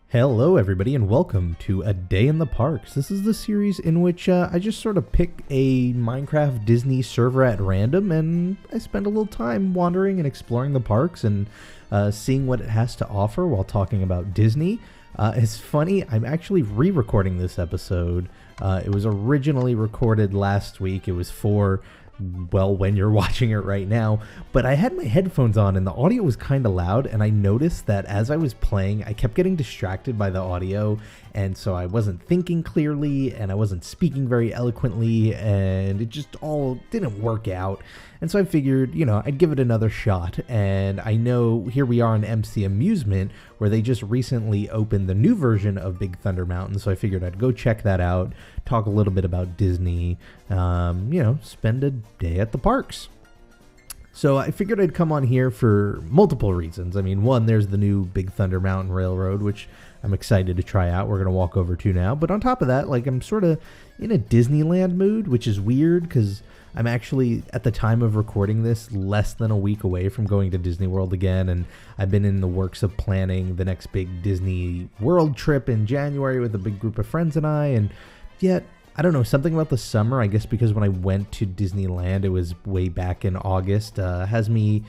Hello, everybody, and welcome to A Day in the Parks. This is the series in which I just sort of pick a Minecraft Disney server at random, and I spend a little time wandering and exploring the parks and seeing what it has to offer while talking about Disney. It's funny, I'm actually re-recording this episode. It was originally recorded last week. It was for, well, when you're watching it right now, but I had my headphones on and the audio was kind of loud, and I noticed that as I was playing I kept getting distracted by the audio, and so I wasn't thinking clearly and I wasn't speaking very eloquently, and it just all didn't work out. And so I figured, I'd give it another shot. And I know here we are on MC Amusement, where they just recently opened the new version of Big Thunder Mountain, so I figured I'd go check that out, talk a little bit about Disney, spend a day at the parks. So I figured I'd come on here for multiple reasons. I mean, one, there's the new Big Thunder Mountain Railroad, which I'm excited to try out. We're going to walk over to now. But on top of that, I'm sort of in a Disneyland mood, which is weird because I'm actually, at the time of recording this, less than a week away from going to Disney World again. And I've been in the works of planning the next big Disney World trip in January with a big group of friends and I. And yet, I don't know, something about the summer, I guess because when I went to Disneyland, it was way back in August, has me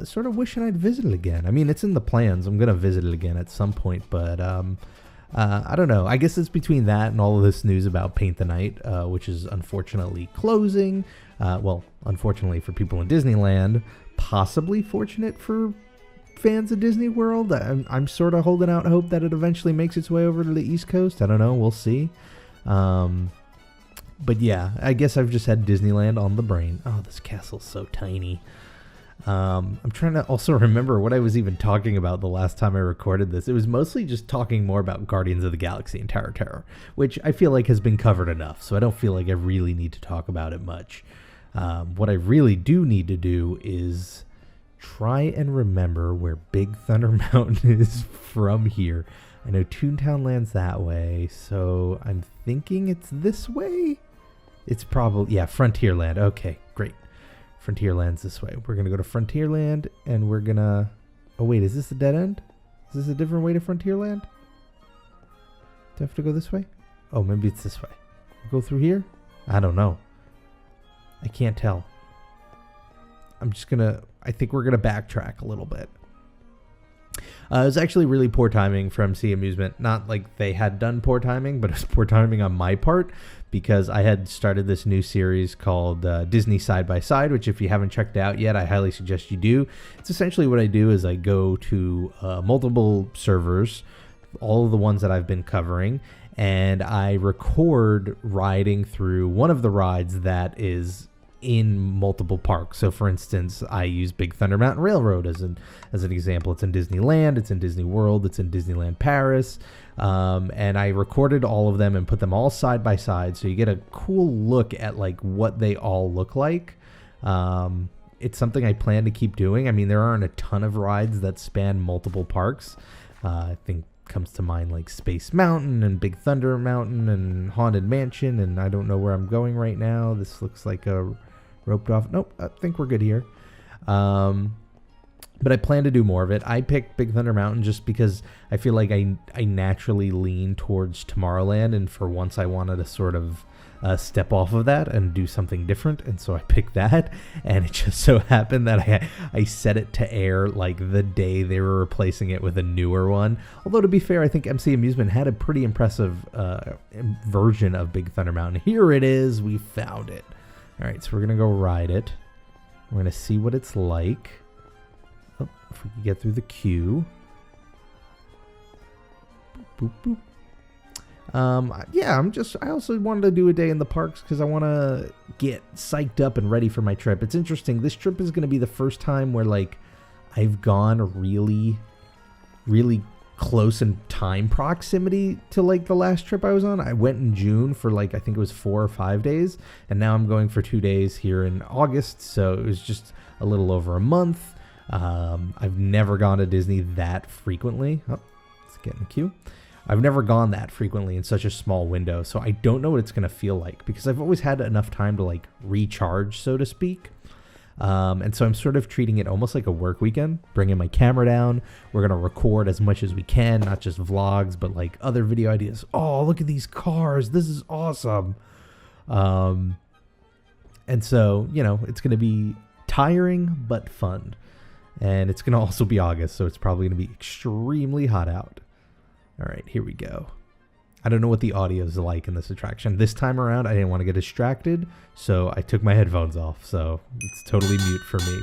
sort of wishing I'd visit it again. I mean, it's in the plans. I'm going to visit it again at some point, but I don't know. I guess it's between that and all of this news about Paint the Night, which is unfortunately closing. Unfortunately for people in Disneyland, possibly fortunate for fans of Disney World. I'm sort of holding out hope that it eventually makes its way over to the East Coast. I don't know. We'll see. But yeah, I guess I've just had Disneyland on the brain. Oh, this castle's so tiny. I'm trying to also remember what I was even talking about the last time I recorded this. It was mostly just talking more about Guardians of the Galaxy and Tower Terror, which I feel like has been covered enough, so I don't feel like I really need to talk about it much. What I really do need to do is try and remember where Big Thunder Mountain is from here. I know Toontown Land's that way, so I'm thinking it's this way. It's probably, yeah, Frontierland. Okay, great. Frontierland's this way. We're going to go to Frontierland, and we're going to... Oh, wait, is this a dead end? Is this a different way to Frontierland? Do I have to go this way? Oh, maybe it's this way. Go through here? I don't know. I can't tell. I think we're going to backtrack a little bit. It was actually really poor timing for MC Amusement. Not like they had done poor timing, but it was poor timing on my part because I had started this new series called Disney Side by Side, which if you haven't checked out yet, I highly suggest you do. It's essentially what I do is I go to multiple servers, all of the ones that I've been covering, and I record riding through one of the rides that is in multiple parks. So for instance, I use Big Thunder Mountain Railroad as an example. It's in Disneyland, it's in Disney World, it's in Disneyland Paris, and I recorded all of them and put them all side by side so you get a cool look at what they all look like. It's something I plan to keep doing. I mean, there aren't a ton of rides that span multiple parks. I think comes to mind like Space Mountain and Big Thunder Mountain and Haunted Mansion, and I don't know where I'm going right now. This looks like a roped off. Nope, I think we're good here. But I plan to do more of it. I picked Big Thunder Mountain just because I feel like I naturally lean towards Tomorrowland, and for once I wanted to sort of step off of that and do something different, and so I picked that. And it just so happened that I set it to air the day they were replacing it with a newer one. Although to be fair, I think MC Amusement had a pretty impressive version of Big Thunder Mountain. Here it is. We found it. All right, so we're gonna go ride it. We're gonna see what it's like. Oh, if we can get through the queue. Boop, boop, boop. Yeah, I also wanted to do a day in the parks because I want to get psyched up and ready for my trip. It's interesting. This trip is going to be the first time where I've gone really, really close in time proximity to the last trip I was on. I went in June for I think it was 4 or 5 days, and now I'm going for 2 days here in August, so it was just a little over a month. I've never gone to Disney that frequently. Oh, let's get in the queue. I've never gone that frequently in such a small window, so I don't know what it's going to feel like because I've always had enough time to recharge, so to speak. And so I'm sort of treating it almost like a work weekend, bringing my camera down. We're going to record as much as we can, not just vlogs, but like other video ideas. Oh, look at these cars. This is awesome. And so, it's going to be tiring, but fun. And it's going to also be August, so it's probably going to be extremely hot out. All right, here we go. I don't know what the audio is like in this attraction. This time around, I didn't want to get distracted, so I took my headphones off, so it's totally mute for me.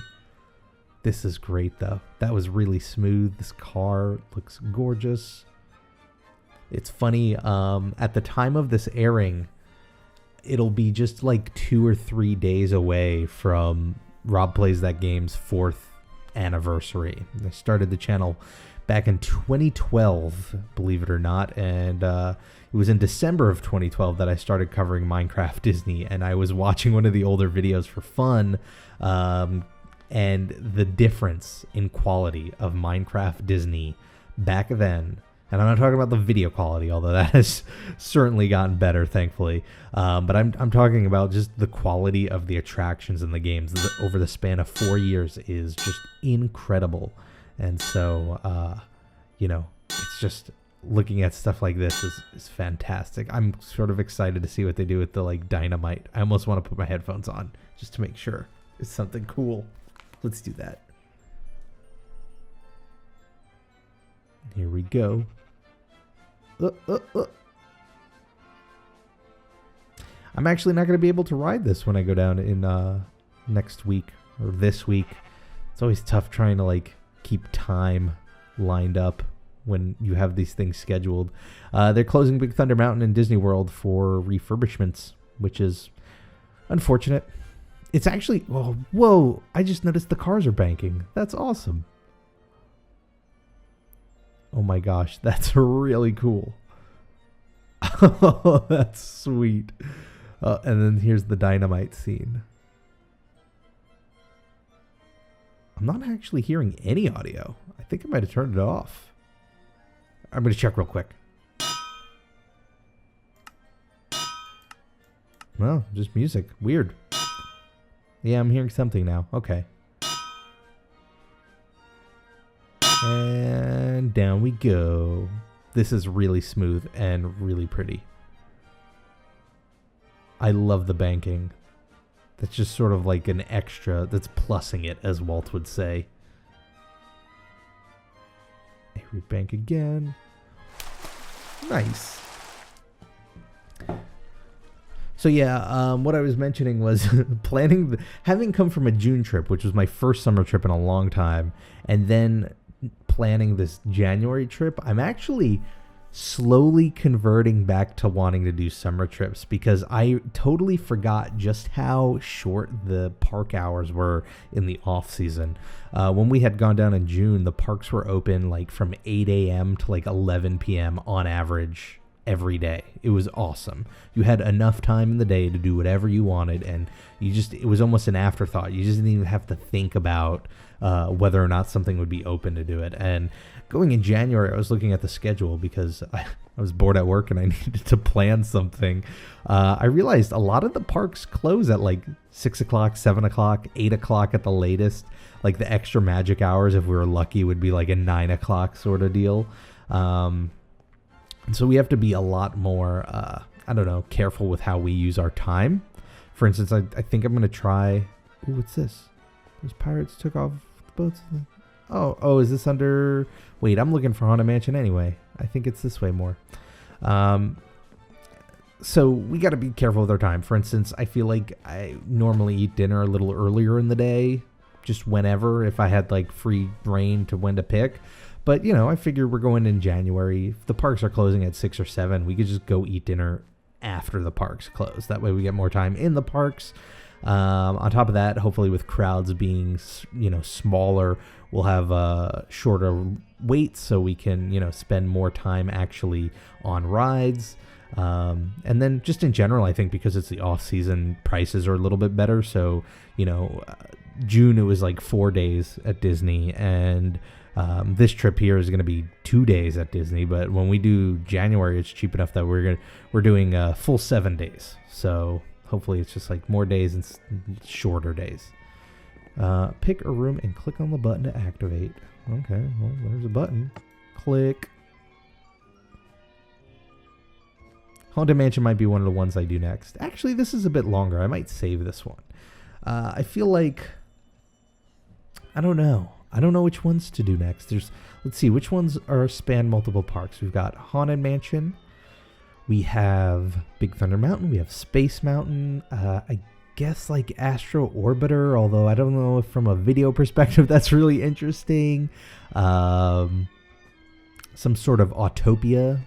This is great, though. That was really smooth. This car looks gorgeous. It's funny, at the time of this airing, it'll be just like 2 or 3 days away from Rob Plays That Game's 4th anniversary. I started the channel back in 2012, believe it or not, and it was in December of 2012 that I started covering Minecraft Disney, and I was watching one of the older videos for fun, and the difference in quality of Minecraft Disney back then, and I'm not talking about the video quality, although that has certainly gotten better, thankfully, but I'm talking about just the quality of the attractions in the games over the span of 4 years is just incredible. And so, it's just looking at stuff like this is fantastic. I'm sort of excited to see what they do with the like dynamite. I almost want to put my headphones on just to make sure it's something cool. Let's do that. Here we go. I'm actually not going to be able to ride this when I go down in next week or this week. It's always tough trying to like keep time lined up when you have these things scheduled. They're closing Big Thunder Mountain and Disney World for refurbishments, which is unfortunate. It's actually, whoa, I just noticed the cars are banking. That's awesome. Oh my gosh, that's really cool. Oh, that's sweet. And then here's the dynamite scene. I'm not actually hearing any audio. I think I might have turned it off. I'm going to check real quick. Well, just music. Weird. Yeah, I'm hearing something now. Okay. And down we go. This is really smooth and really pretty. I love the banking. That's just sort of like an extra that's plussing it, as Walt would say. Here we bank again. Nice. So yeah, what I was mentioning was having come from a June trip, which was my first summer trip in a long time, and then planning this January trip, I'm actually slowly converting back to wanting to do summer trips because I totally forgot just how short the park hours were in the off season. When we had gone down in June, the parks were open like from 8 a.m. to like 11 p.m. on average every day. It was awesome. You had enough time in the day to do whatever you wanted, and it was almost an afterthought. You just didn't even have to think about whether or not something would be open to do it. And going in January, I was looking at the schedule because I was bored at work and I needed to plan something. I realized a lot of the parks close at like 6 o'clock, 7 o'clock, 8 o'clock at the latest. Like the extra magic hours, if we were lucky, would be like a 9 o'clock sort of deal. So we have to be a lot more, careful with how we use our time. For instance, I think I'm going to try... Ooh, what's this? Those pirates took off the boats. Oh, is this under... Wait, I'm looking for Haunted Mansion anyway. I think it's this way more. So we got to be careful with our time. For instance, I feel like I normally eat dinner a little earlier in the day, just whenever, if I had like free reign to when to pick. But, I figure we're going in January. If the parks are closing at 6 or 7, we could just go eat dinner after the parks close. That way we get more time in the parks. On top of that, hopefully with crowds being, smaller, we'll have shorter waits so we can, spend more time actually on rides. And then just in general, I think because it's the off-season, prices are a little bit better. So, June, it was like 4 days at Disney, and this trip here is going to be 2 days at Disney. But when we do January, it's cheap enough that we're doing a full 7 days. So hopefully it's just like more days and shorter days. Pick a room and click on the button to activate. Okay, well, there's a button. Click. Haunted Mansion might be one of the ones I do next. Actually, this is a bit longer. I might save this one. I feel like... I don't know. I don't know which ones to do next. Let's see, which ones are span multiple parks? We've got Haunted Mansion. We have Big Thunder Mountain. We have Space Mountain. I guess like Astro Orbiter, although I don't know if from a video perspective that's really interesting. Some sort of Autopia.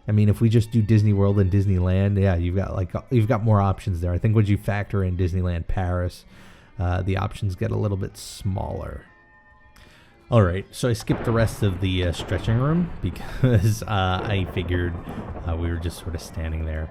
I mean, if we just do Disney World and Disneyland, yeah, you've got more options there. I think once you factor in Disneyland Paris, the options get a little bit smaller. All right, so I skipped the rest of the stretching room because I figured we were just sort of standing there.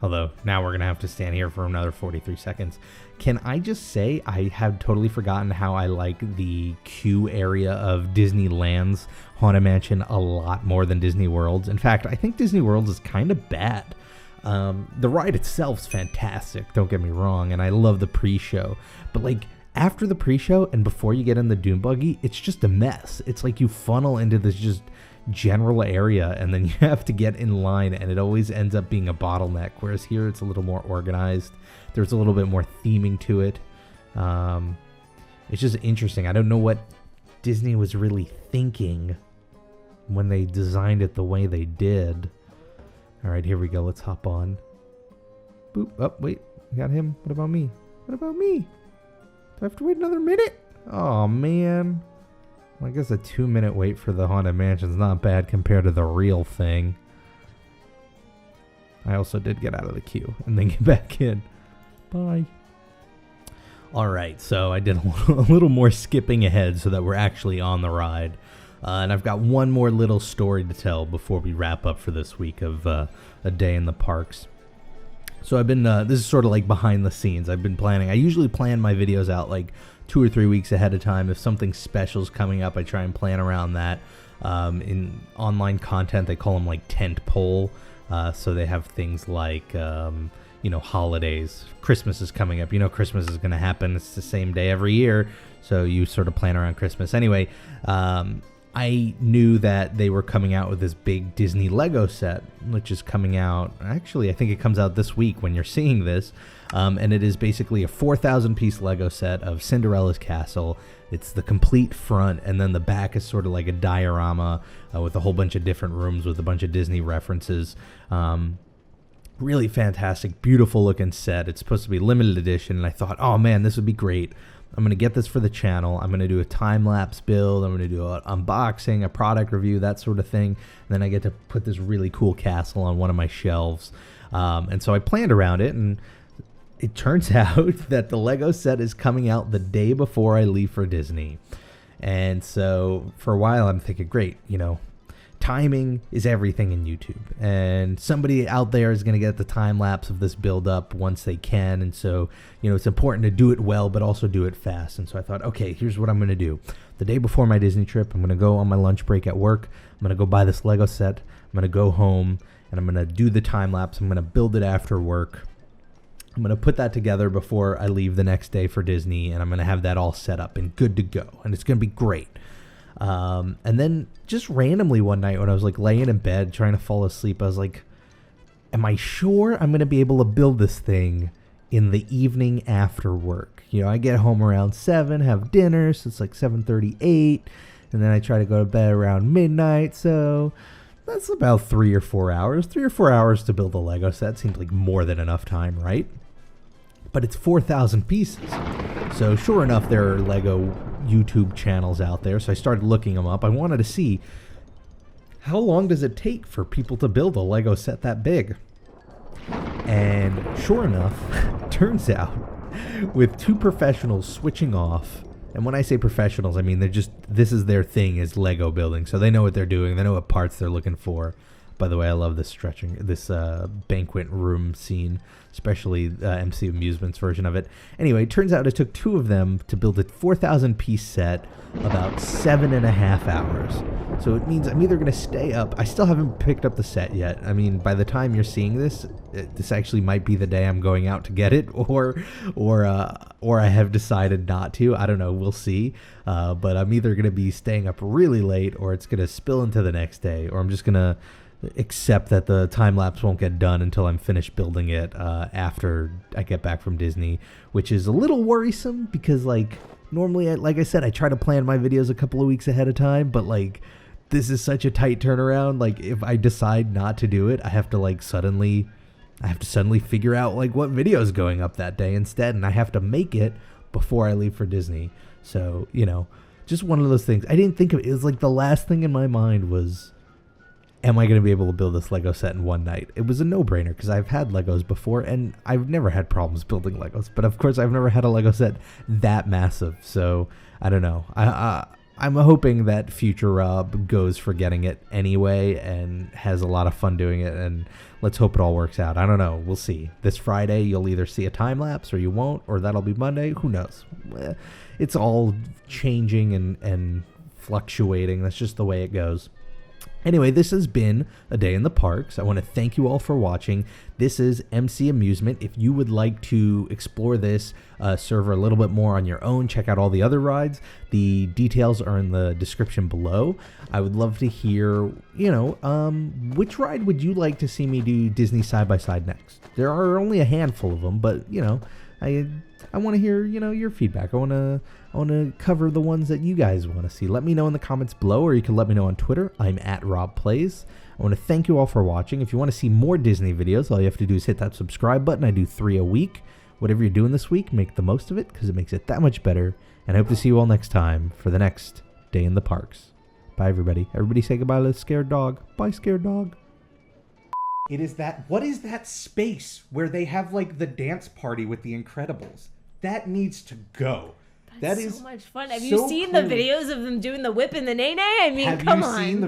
Although, now we're going to have to stand here for another 43 seconds. Can I just say I have totally forgotten how I like the queue area of Disneyland's Haunted Mansion a lot more than Disney World's. In fact, I think Disney World's is kind of bad. The ride itself's fantastic, don't get me wrong, and I love the pre-show. But, like, after the pre-show and before you get in the dune buggy, it's just a mess. It's like you funnel into this just general area and then you have to get in line, and it always ends up being a bottleneck, whereas here it's a little more organized. There's a little bit more theming to it. It's just interesting. I don't know what Disney was really thinking when they designed it the way they did. All right, here we go. Let's hop on. Boop. Oh, wait. We got him. What about me? What about me? Do I have to wait another minute? Oh, man. Well, I guess a 2-minute wait for the Haunted Mansion's not bad compared to the real thing. I also did get out of the queue and then get back in. Bye. All right, so I did a little more skipping ahead so that we're actually on the ride. And I've got one more little story to tell before we wrap up for this week of a day in the parks. So I've been, this is sort of like behind the scenes. I've been planning. I usually plan my videos out like 2 or 3 weeks ahead of time. If something special is coming up, I try and plan around that. In online content, they call them like tent pole. So they have things like, holidays. Christmas is coming up. Christmas is going to happen. It's the same day every year. So you sort of plan around Christmas. Anyway, I knew that they were coming out with this big Disney Lego set, which is coming out. Actually, I think it comes out this week when you're seeing this. And it is basically a 4,000-piece Lego set of Cinderella's castle. It's the complete front, and then the back is sort of like a diorama with a whole bunch of different rooms with a bunch of Disney references. Really fantastic, beautiful-looking set. It's supposed to be limited edition, and I thought, oh, man, this would be great. I'm going to get this for the channel. I'm going to do a time-lapse build. I'm going to do an unboxing, a product review, that sort of thing. And then I get to put this really cool castle on one of my shelves. And so I planned around it, and it turns out that the Lego set is coming out the day before I leave for Disney. And so for a while, I'm thinking, great, timing is everything in YouTube, and somebody out there is going to get the time lapse of this build up once they can. And so, it's important to do it well, but also do it fast. And so I thought, okay, here's what I'm going to do. The day before my Disney trip, I'm going to go on my lunch break at work. I'm going to go buy this Lego set. I'm going to go home and I'm going to do the time lapse. I'm going to build it after work. I'm going to put that together before I leave the next day for Disney, and I'm going to have that all set up and good to go. And it's going to be great. And then just randomly one night when I was like laying in bed trying to fall asleep, I was like, am I sure I'm going to be able to build this thing in the evening after work? I get home around 7, have dinner, so it's like 7:38, and then I try to go to bed around midnight, so that's about 3 or 4 hours. 3 or 4 hours to build a Lego set seems like more than enough time, right? But it's 4,000 pieces. So sure enough, there are Lego YouTube channels out there. So I started looking them up. I wanted to see how long does it take for people to build a Lego set that big? And sure enough, turns out with 2 professionals switching off, and when I say professionals, I mean this is their thing, is Lego building. So they know what they're doing. They know what parts they're looking for. By the way, I love this banquet room scene, especially MC Amusement's version of it. Anyway, it turns out it took 2 of them to build a 4,000-piece set about 7.5 hours. So it means I'm either going to stay up. I still haven't picked up the set yet. I mean, by the time you're seeing this, this actually might be the day I'm going out to get it, or I have decided not to. I don't know. We'll see. But I'm either going to be staying up really late, or it's going to spill into the next day, or I'm just going to accept that the time lapse won't get done until I'm finished building it after I get back from Disney, which is a little worrisome because, like, normally, like I said, I try to plan my videos a couple of weeks ahead of time, but, like, this is such a tight turnaround. Like, if I decide not to do it, I have to suddenly figure out, like, what video is going up that day instead, and I have to make it before I leave for Disney. So, you know, just one of those things. I didn't think of it. It was like the last thing in my mind was, am I going to be able to build this Lego set in one night? It was a no-brainer because I've had Legos before and I've never had problems building Legos. But of course, I've never had a Lego set that massive. So I don't know. I'm hoping that future Rob goes for getting it anyway and has a lot of fun doing it. And let's hope it all works out. I don't know. We'll see. This Friday, you'll either see a time lapse or you won't, or that'll be Monday. Who knows? It's all changing and fluctuating. That's just the way it goes. Anyway, this has been A Day in the Parks. I want to thank you all for watching. This is MC Amusement. If you would like to explore this server a little bit more on your own, check out all the other rides. The details are in the description below. I would love to hear, you know, which ride would you like to see me do Disney side-by-side next? There are only a handful of them, but, you know, I want to hear, you know, your feedback. I want to cover the ones that you guys want to see. Let me know in the comments below, or you can let me know on Twitter. I'm at RobPlays. I want to thank you all for watching. If you want to see more Disney videos, all you have to do is hit that subscribe button. I do 3 a week. Whatever you're doing this week, make the most of it because it makes it that much better. And I hope to see you all next time for the next Day in the Parks. Bye, everybody. Everybody say goodbye to the scared dog. Bye, scared dog. It is that. What is that space where they have like the dance party with the Incredibles? That needs to go. That is so much fun. Have you seen the videos of them doing the whip and the nay-nay? I mean, come on.